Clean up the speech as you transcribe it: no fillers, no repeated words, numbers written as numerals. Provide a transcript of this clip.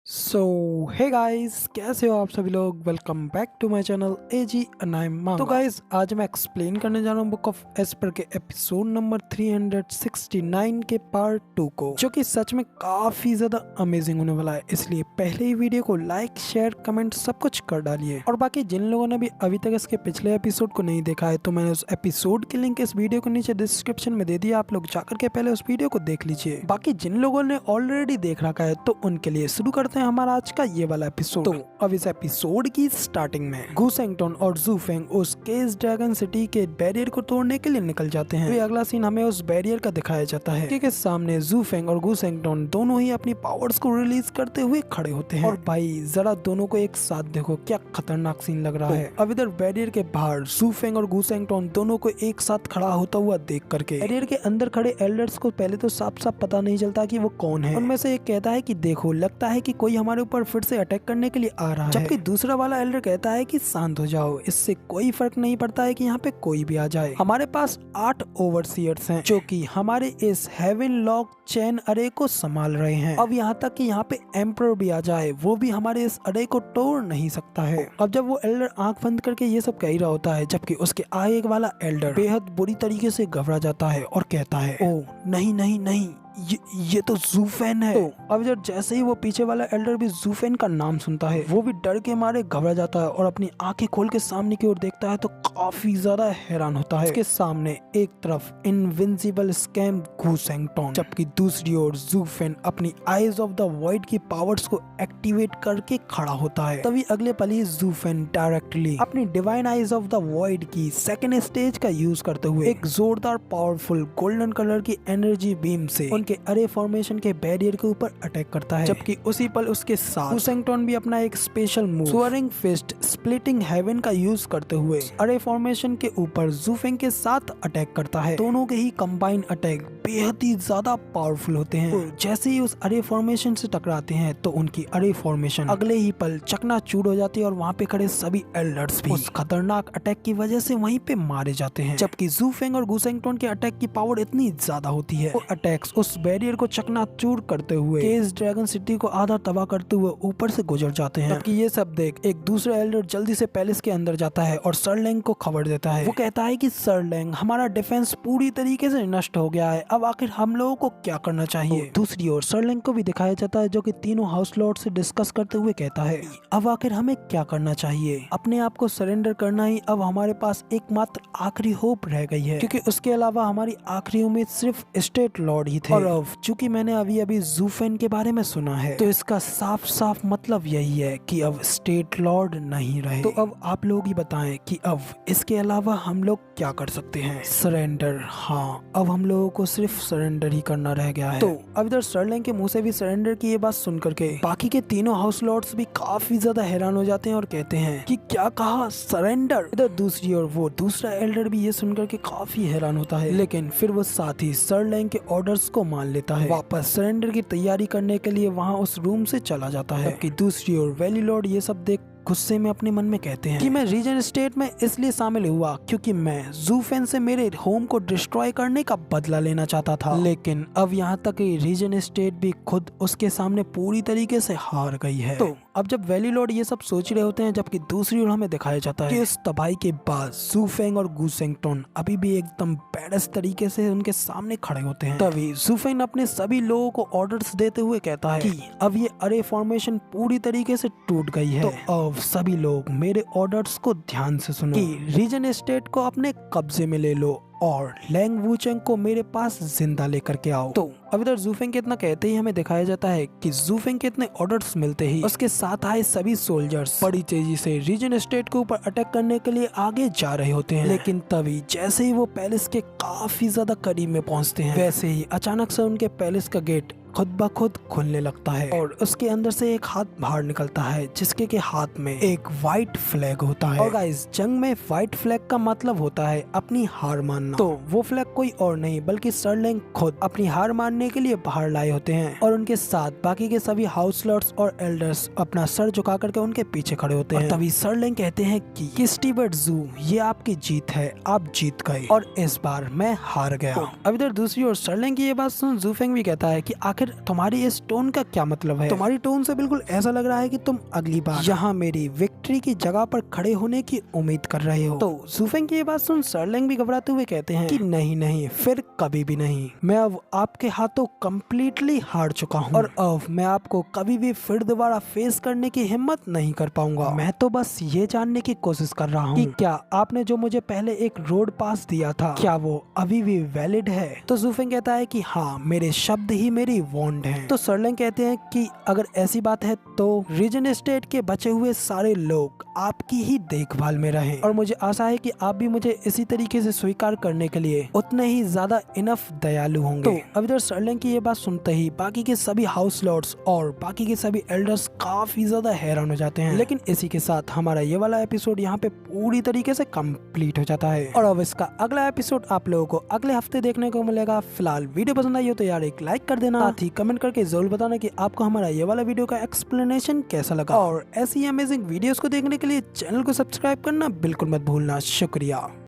सो hey guys, कैसे हो आप सभी लोग। Welcome back to my channel एजी अनाइमा। तो गाइस, आज मैं एक्सप्लेन करने जा रहा हूँ बुक ऑफ एस्पर के एपिसोड नंबर 369 के पार्ट 2 को, जो कि सच में काफी ज्यादा अमेजिंग होने वाला है। इसलिए पहले ही वीडियो को लाइक, शेयर, कमेंट सब कुछ कर डालिए। और बाकी जिन लोगों ने भी अभी तक इसके पिछले एपिसोड को नहीं देखा है, तो मैंने उस एपिसोड की लिंक इस वीडियो को नीचे डिस्क्रिप्शन में दे दिया, आप लोग जाकर के पहले उस वीडियो को देख लीजिए। बाकी जिन लोगों ने ऑलरेडी देख रखा है, तो उनके लिए शुरू करते हैं हमारा आज का ये वाला एपिसोड। तो अब इस एपिसोड की स्टार्टिंग में गू सेंगटोन और जू फेंग उस केस ड्रैगन सिटी के बैरियर को तोड़ने के लिए निकल जाते हैं। अगला सीन हमें उस बैरियर का दिखाया जाता है कि सामने जू फेंग और गू सेंगटोन दोनों ही अपनी पावर्स को रिलीज करते हुए खड़े होते हैं। और भाई जरा दोनों को एक साथ देखो, क्या खतरनाक सीन लग रहा है। अब इधर बैरियर के बाहर जू फेंग और गू सेंगटोन दोनों को एक साथ खड़ा होता हुआ देख करके बैरियर के अंदर खड़े एल्डर्स को पहले तो साफ साफ पता नहीं चलता कि वो कौन है। उनमें से एक कहता है कि देखो, लगता है कि कोई हमारे ऊपर फिर से अटैक करने के लिए आ रहा है, जबकि दूसरा वाला एल्डर कहता है कि शांत हो जाओ, इससे कोई फर्क नहीं पड़ता है कि यहाँ पे कोई भी आ जाए। हमारे पास 8 ओवरसीयर्स हैं जो कि हमारे इस हेवन लॉक चैन अरे को संभाल रहे हैं। अब यहाँ तक कि यहाँ पे एम्परर भी आ जाए, वो भी हमारे इस अरे को तोड़ नहीं सकता है। अब जब वो एल्डर आंख बंद करके ये सब कह ही रहा होता है, जबकि उसके आगे वाला एल्डर बेहद बुरी तरीके से घबरा जाता है और कहता है, ओ नहीं नहीं नहीं, ये तो जूफेन है। तो अब जब जैसे ही वो पीछे वाला एल्डर भी जूफेन का नाम सुनता है, वो भी डर के मारे घबरा जाता है और अपनी आंखें खोल के सामने की ओर देखता है तो काफी ज्यादा हैरान होता है। उसके सामने एक तरफ इनविंसिबल स्कैम गू सेंगटोन, जबकि दूसरी ओर जूफेन अपनी आईज ऑफ द वॉइड की पावर्स को एक्टिवेट करके खड़ा होता है। तभी अगले पल ही जूफेन डायरेक्टली अपनी divine eyes of the void की सेकेंड स्टेज का यूज करते हुए एक जोरदार पावरफुल गोल्डन कलर की एनर्जी बीम से के अरे फॉर्मेशन के बैरियर के ऊपर अटैक करता है। जबकि उसी पल उसके साथ गू सेंगटोन भी अपना एक special move soaring fist splitting heaven का यूज करते हुए अरे फॉर्मेशन के ऊपर जू फेंग के साथ अटैक करता है। दोनों के ही कंबाइन अटैक बेहद ही ज्यादा पावरफुल होते हैं। तो जैसे ही उस अरे फॉर्मेशन से टकराते हैं तो उनकी अरे फॉर्मेशन अगले ही पल चकनाचूर हो जाती है और वहाँ पे खड़े सभी एल्डर्स भी उस खतरनाक अटैक की वजह से वहीं पे मारे जाते हैं। जबकि जू फेंग और गू सेंगटोन के अटैक की पावर इतनी ज्यादा होती है, वो अटैक्स उस बैरियर को चकनाचूर करते हुए केस ड्रैगन सिटी को आधा तबाह करते हुए ऊपर से गुजर जाते हैं। जबकि ये सब देख एक दूसरा एल्डर जल्दी से पैलेस के अंदर जाता है और सर लैंग को खबर देता है। वो कहता है कि सर लैंग, हमारा डिफेंस पूरी तरीके से नष्ट हो गया है, अब आखिर हम लोगों को क्या करना चाहिए। तो दूसरी ओर सर लैंग को भी दिखाया जाता है, जो कि तीनों हाउस लॉर्ड से डिस्कस करते हुए कहता है, अब आखिर हमें क्या करना चाहिए। अपने आप को सरेंडर करना ही अब हमारे पास एकमात्र आखिरी होप रह गई है, क्योंकि उसके अलावा हमारी आखिरी उम्मीद सिर्फ स्टेट लॉर्ड ही थे। और अब चूंकि मैंने अभी अभी जूफेन के बारे में सुना है, तो इसका साफ साफ मतलब यही है कि अब स्टेट लॉर्ड नहीं रहे। तो अब आप लोग ही बताएं कि अब इसके अलावा हम लोग क्या कर सकते हैं। सरेंडर, हाँ, अब हम लोगों को सिर्फ सरेंडर ही करना रह गया है। तो अब इधर सर लैंग के मुंह से भी सरेंडर की ये बात सुन करके बाकी के तीनों हाउस लॉर्ड्स भी काफी ज्यादा हैरान हो जाते हैं और कहते हैं कि क्या कहा, सरेंडर। इधर दूसरी ओर वो दूसरा एल्डर भी ये सुन करके काफी हैरान होता है, लेकिन फिर वो साथ ही सर लैंग के ऑर्डर्स को मान लेता है। वापस सरेंडर की तैयारी करने के लिए वहाँ उस रूम से चला जाता है। जबकि दूसरी ओर वैली लॉर्ड ये सब देख गुस्से में अपने मन में कहते हैं कि मैं रीजन स्टेट में इसलिए शामिल हुआ क्योंकि मैं जूफेन से मेरे होम को डिस्ट्रॉय करने का बदला लेना चाहता था, लेकिन अब यहाँ तक रीजन स्टेट भी खुद उसके सामने पूरी तरीके से हार गई है। तो अब जब वैली लॉर्ड ये सब सोच रहे होते हैं, जबकि दूसरी ओर हमें दिखाया जाता है कि इस तबाही के बाद जू फेंग और गू सेंगटोन अभी भी एकदम बैडस तरीके से उनके सामने खड़े होते हैं। तभी जू फेंग अपने सभी लोगों को ऑर्डर्स देते हुए कहता है कि अब ये अरे फॉर्मेशन पूरी तरीके से टूट गई है। तो अब सभी लोग मेरे ऑर्डर्स को ध्यान से सुनो कि रीजन स्टेट को अपने कब्जे में ले लो और लैंग वूचेंग को मेरे पास जिंदा लेकर के आओ। तो अब इधर जूफेंग के इतना कहते ही हमें दिखाया जाता है कि जूफेंग के इतने ऑर्डर्स मिलते ही उसके साथ आए सभी सोल्जर्स बड़ी तेजी से रीजन स्टेट के ऊपर अटैक करने के लिए आगे जा रहे होते हैं। लेकिन तभी जैसे ही वो पैलेस के काफी ज्यादा करीब में पहुंचते हैं, वैसे ही अचानक से उनके पैलेस का गेट खुद ब खुद खुलने लगता है और उसके अंदर से एक हाथ बाहर निकलता है, जिसके के हाथ में एक व्हाइट फ्लैग होता है। और गाइस, जंग में व्हाइट फ्लैग का मतलब होता है अपनी हार मानना। तो वो फ्लैग कोई और नहीं बल्कि सर लैंग खुद अपनी हार मानने के लिए बाहर लाए होते हैं, और उनके साथ बाकी के सभी हाउस लॉर्ड्स और एल्डर्स अपना सर झुका करके उनके पीछे खड़े होते हैं। तभी सर लैंग कहते हैं कि स्टीवर्ट जू, ये आपकी जीत है, आप जीत गए और इस बार मैं हार गया। अब इधर दूसरी ओर सर लैंग की ये बात सुन जू फेंग भी कहता है कि आखिर आखिर तुम्हारी इस टोन का क्या मतलब है? तुम्हारी टोन से बिल्कुल ऐसा लग रहा है कि तुम अगली बार यहाँ मेरी विक्ट्री की जगह पर खड़े होने की उम्मीद कर रहे हो। तो जूफेंग की ये बात सुन सर्लिंग भी घबराते हुए कहते हैं कि नहीं, फिर कभी भी नहीं। मैं अब आपके हाथों कम्प्लीटली हार चुका हूँ और अब मैं आपको कभी भी फिर दोबारा फेस करने की हिम्मत नहीं कर पाऊंगा। मैं तो बस ये जानने की कोशिश कर रहा हूँ कि क्या आपने जो मुझे पहले एक रोड पास दिया था, क्या वो अभी भी वैलिड है? तो जूफेंग कहता है कि हाँ, मेरे शब्द ही मेरी वॉन्ड हैं। तो सर्लिंग कहते हैं कि अगर ऐसी बात है तो रीजन स्टेट के बचे हुए सारे लोग आपकी ही देखभाल में रहें और मुझे आशा है कि आप भी मुझे इसी तरीके से स्वीकार करने के लिए उतने ही ज्यादा इनफ दयालु होंगे। तो अब इधर सर्लिंग की ये बात सुनते ही बाकी के सभी हाउस लॉर्ड्स और बाकी के सभी एल्डर्स काफी ज्यादा हैरान हो जाते हैं। लेकिन इसी के साथ हमारा ये वाला एपिसोड यहाँ पे पूरी तरीके से कंप्लीट हो जाता है और अब इसका अगला एपिसोड आप लोगों को अगले हफ्ते देखने को मिलेगा। फिलहाल वीडियो पसंद आई हो तो यार एक लाइक कर देना, साथ ही कमेंट करके जरूर बताना कि आपको हमारा ये वाला वीडियो का एक्सप्लेनेशन कैसा लगा और ऐसी अमेजिंग वीडियोस को देखने के लिए चैनल को सब्सक्राइब करना बिल्कुल मत भूलना। शुक्रिया।